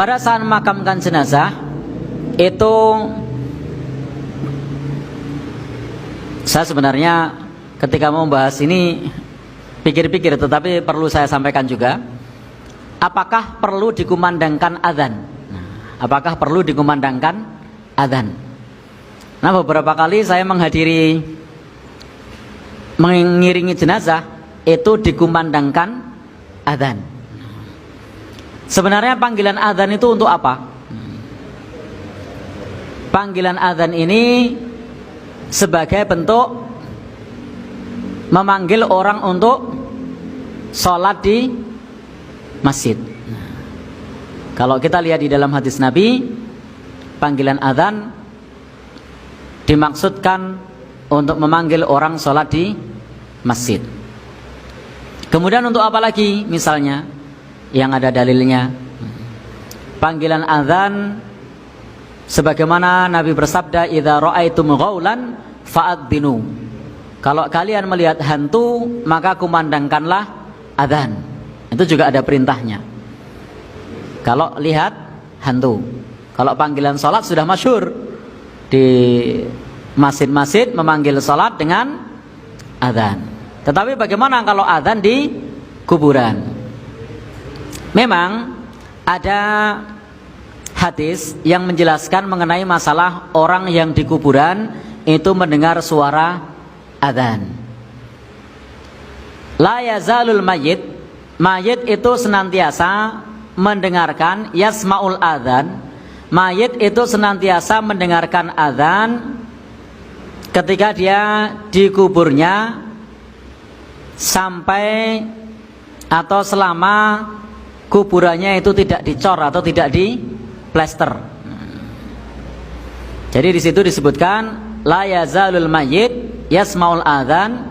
pada saat memakamkan jenazah itu saya sebenarnya ketika mau membahas ini pikir-pikir, tetapi perlu saya sampaikan juga, apakah perlu dikumandangkan adzan? Apakah perlu dikumandangkan adzan? Nah, beberapa kali saya mengiringi jenazah itu dikumandangkan adzan. Sebenarnya panggilan adzan itu untuk apa? Panggilan adzan ini sebagai bentuk memanggil orang untuk sholat di masjid. Kalau kita lihat di dalam hadis Nabi, panggilan adzan dimaksudkan untuk memanggil orang sholat di masjid. Kemudian untuk apa lagi? Misalnya yang ada dalilnya, panggilan adzan sebagaimana Nabi bersabda, idza ra'aitum ghaulan fa'adzinu. Kalau kalian melihat hantu, maka kumandangkanlah adzan. Itu juga ada perintahnya. Kalau lihat hantu. Kalau panggilan sholat sudah masyhur di masjid-masjid memanggil sholat dengan adzan. Tetapi bagaimana kalau adzan di kuburan? Memang ada hadis yang menjelaskan mengenai masalah orang yang di kuburan itu mendengar suara adzan. La yazalul mayyit, mayit itu senantiasa mendengarkan yasmaul adzan. Mayit itu senantiasa mendengarkan adzan ketika dia di kuburnya sampai atau selama kuburannya itu tidak dicor atau tidak diplester. Jadi di situ disebutkan la yazalul mayyit yasmaul adzan,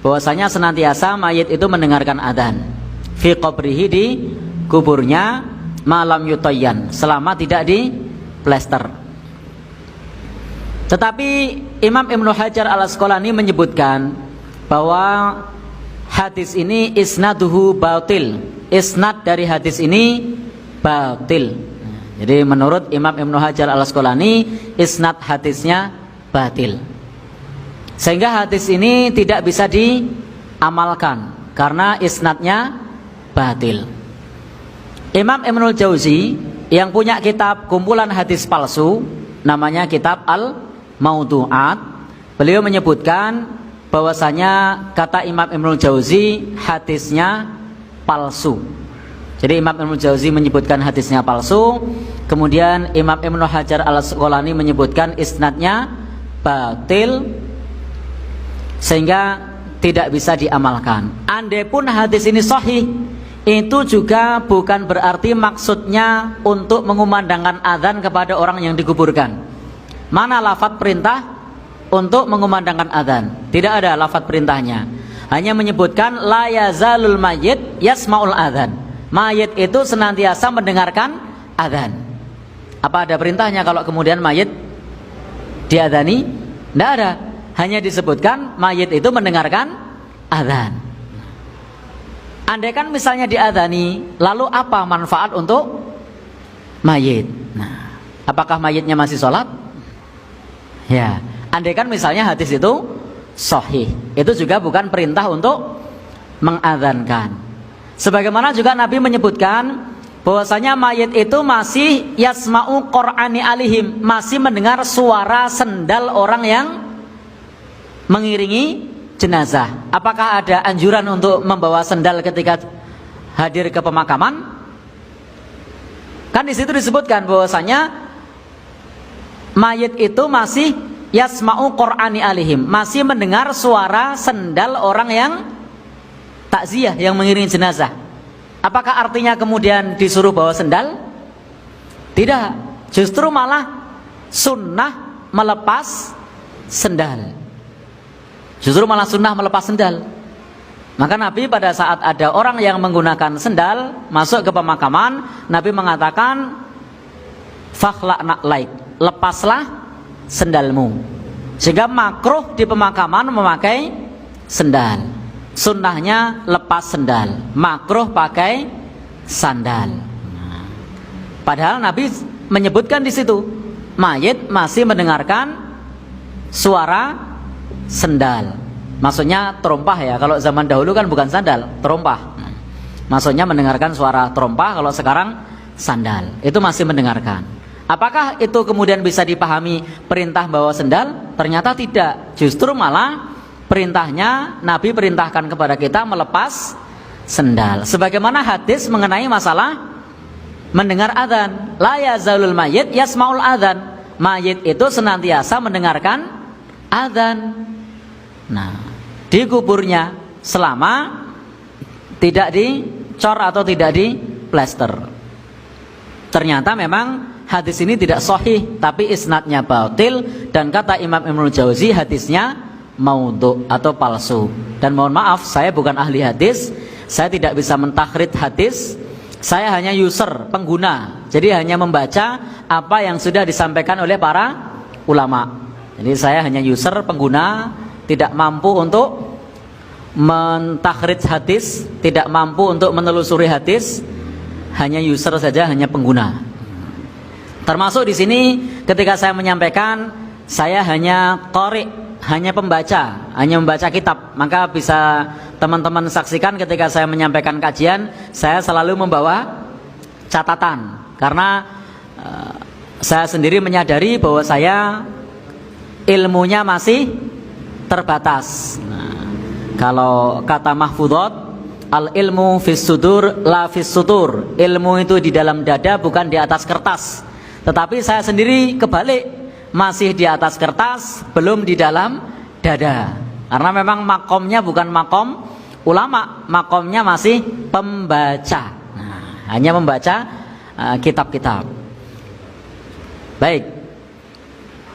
bahwasanya senantiasa mayit itu mendengarkan adzan fi qabrihi, di kuburnya, malam yutayyan, selama tidak di plester. Tetapi Imam Ibnu Hajar Al-Asqalani menyebutkan bahwa hadis ini isnaduhu batil. Isnad dari hadis ini batil. Jadi menurut Imam Ibnu Hajar Al-Asqalani, isnad hadisnya batil. Sehingga hadis ini tidak bisa diamalkan karena isnadnya batil. Imam Ibnul Jauzi yang punya kitab kumpulan hadis palsu, namanya kitab Al-Maudu'at, beliau menyebutkan bahwasanya kata Imam Ibnul Jauzi hadisnya palsu. Jadi Imam Ibnul Jauzi menyebutkan hadisnya palsu, kemudian Imam Ibnu Hajar Al-Asqalani menyebutkan isnadnya batil, sehingga tidak bisa diamalkan. Andai pun hadis ini sahih, itu juga bukan berarti maksudnya untuk mengumandangkan adzan kepada orang yang dikuburkan. Mana lafaz perintah untuk mengumandangkan adzan? Tidak ada lafaz perintahnya. Hanya menyebutkan la yazalul mayyit yasmaul adzan. Mayit itu senantiasa mendengarkan adzan. Apa ada perintahnya kalau kemudian mayit diadzani? Tidak ada. Hanya disebutkan mayit itu mendengarkan adzan. Andaikan misalnya diadzani, lalu apa manfaat untuk mayit? Nah, apakah mayitnya masih sholat? Ya, andaikan misalnya hadis itu sahih, itu juga bukan perintah untuk mengadzankan. Sebagaimana juga Nabi menyebutkan bahwasanya mayit itu masih yasma'u qur'ani alihim, masih mendengar suara sendal orang yang mengiringi jenazah. Apakah ada anjuran untuk membawa sendal ketika hadir ke pemakaman? Kan di situ disebutkan bahwasanya mayit itu masih yasma'u qur'ani alihim, masih mendengar suara sendal orang yang takziah, yang mengiringi jenazah. Apakah artinya kemudian disuruh bawa sendal? Tidak, justru malah sunnah melepas sendal. Justru malah sunnah melepas sendal. Maka Nabi pada saat ada orang yang menggunakan sendal masuk ke pemakaman, Nabi mengatakan fakhla'na laik, lepaslah sendalmu. Sehingga makruh di pemakaman memakai sendal. Sunnahnya lepas sendal, makruh pakai sandal. Padahal Nabi menyebutkan di situ, mayit masih mendengarkan suara sendal. Maksudnya terompah ya. Kalau zaman dahulu kan bukan sandal, terompah. Maksudnya mendengarkan suara terompah. Kalau sekarang sandal, itu masih mendengarkan. Apakah itu kemudian bisa dipahami perintah bawa sendal? Ternyata tidak. Justru malah perintahnya, Nabi perintahkan kepada kita melepas sendal. Sebagaimana hadis mengenai masalah mendengar adzan, la yazalul mayyit yasmaul adzan. Mayit itu senantiasa mendengarkan adzan. Nah, di kuburnya selama tidak dicor atau tidak diplester. Ternyata memang hadis ini tidak sahih, tapi isnadnya batil, dan kata Imam Ibnu Jauzi hadisnya maudhu atau palsu. Dan mohon maaf, saya bukan ahli hadis, saya tidak bisa mentakrid hadis. Saya hanya user, pengguna. Jadi hanya membaca apa yang sudah disampaikan oleh para ulama. Jadi saya hanya user, pengguna, tidak mampu untuk mentakrid hadis, tidak mampu untuk menelusuri hadis. Hanya user saja, hanya pengguna. Termasuk di sini ketika saya menyampaikan, saya hanya qari, hanya pembaca, hanya membaca kitab. Maka bisa teman-teman saksikan ketika saya menyampaikan kajian, saya selalu membawa catatan. Karena saya sendiri menyadari bahwa saya ilmunya masih terbatas. Nah, kalau kata mahfudhot, al ilmu fis sudur la fis sutur. Ilmu itu di dalam dada, bukan di atas kertas. Tetapi saya sendiri kebalik, masih di atas kertas, belum di dalam dada. Karena memang makomnya bukan makom ulama, makomnya masih pembaca. Nah, hanya membaca kitab-kitab. Baik.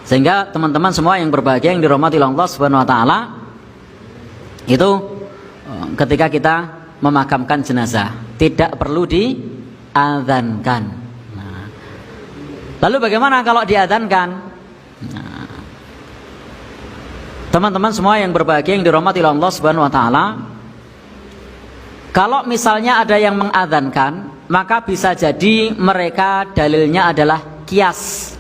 Sehingga teman-teman semua yang berbahagia, yang dirahmati Allah Subhanahu wa taala, itu ketika kita memakamkan jenazah tidak perlu diadzankan. Nah, lalu bagaimana kalau diadzankan? Nah, teman-teman semua yang berbahagia, yang dirahmati Allah Subhanahu wa taala, kalau misalnya ada yang mengadzankan, maka bisa jadi mereka dalilnya adalah qiyas.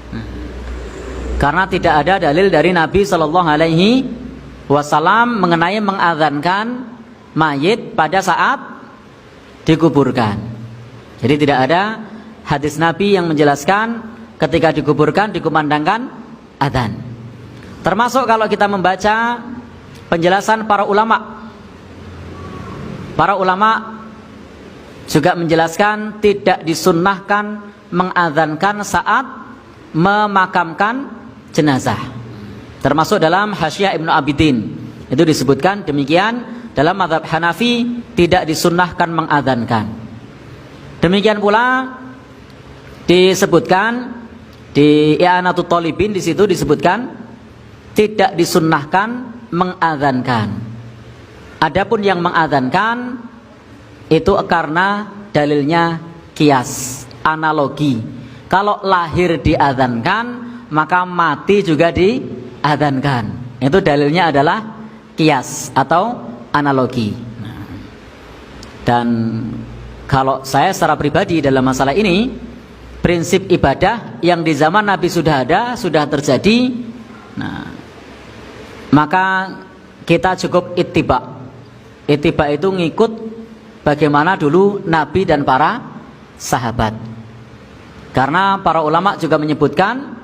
Karena tidak ada dalil dari Nabi Shallallahu Alaihi Wasallam mengenai mengadzankan mayit pada saat dikuburkan. Jadi tidak ada hadis Nabi yang menjelaskan ketika dikuburkan dikumandangkan adzan. Termasuk kalau kita membaca penjelasan para ulama. Para ulama juga menjelaskan tidak disunnahkan mengadzankan saat memakamkan jenazah. Termasuk dalam Hasyiah Ibnu Abidin itu disebutkan demikian. Dalam mazhab Hanafi tidak disunnahkan mengadzankan. Demikian pula disebutkan di I'anatul Thalibin, di situ disebutkan tidak disunnahkan mengadzankan. Adapun yang mengadzankan itu karena dalilnya qiyas, analogi. Kalau lahir diadzankan, maka mati juga diadzankan. Itu dalilnya adalah qiyas atau analogi. Dan kalau saya secara pribadi dalam masalah ini, prinsip ibadah yang di zaman Nabi sudah ada, sudah terjadi, nah, maka kita cukup ittiba. Ittiba itu ngikut bagaimana dulu Nabi dan para sahabat. Karena para ulama juga menyebutkan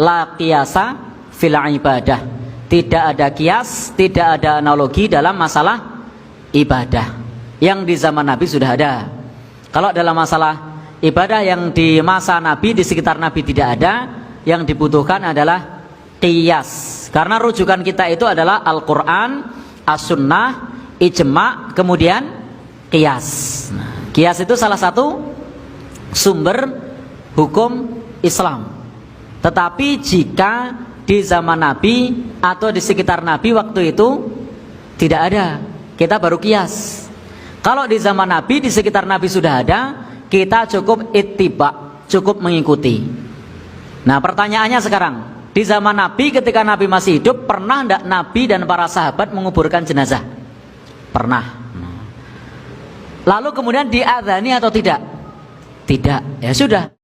la qiyasa fil ibadah. Tidak ada qiyas, tidak ada analogi dalam masalah ibadah. Yang di zaman Nabi sudah ada. Kalau dalam masalah ibadah yang di masa Nabi, di sekitar Nabi tidak ada, yang dibutuhkan adalah qiyas. Karena rujukan kita itu adalah Al-Quran, As-Sunnah, Ijma', kemudian qiyas. Nah, qiyas itu salah satu sumber hukum Islam. Tetapi jika di zaman Nabi atau di sekitar Nabi waktu itu tidak ada, kita baru qiyas. Kalau di zaman Nabi, di sekitar Nabi sudah ada, kita cukup ittiba, cukup mengikuti. Nah, pertanyaannya sekarang, di zaman Nabi ketika Nabi masih hidup, pernah tidak Nabi dan para sahabat menguburkan jenazah? Pernah. Lalu kemudian diadzani atau tidak? Tidak. Ya sudah.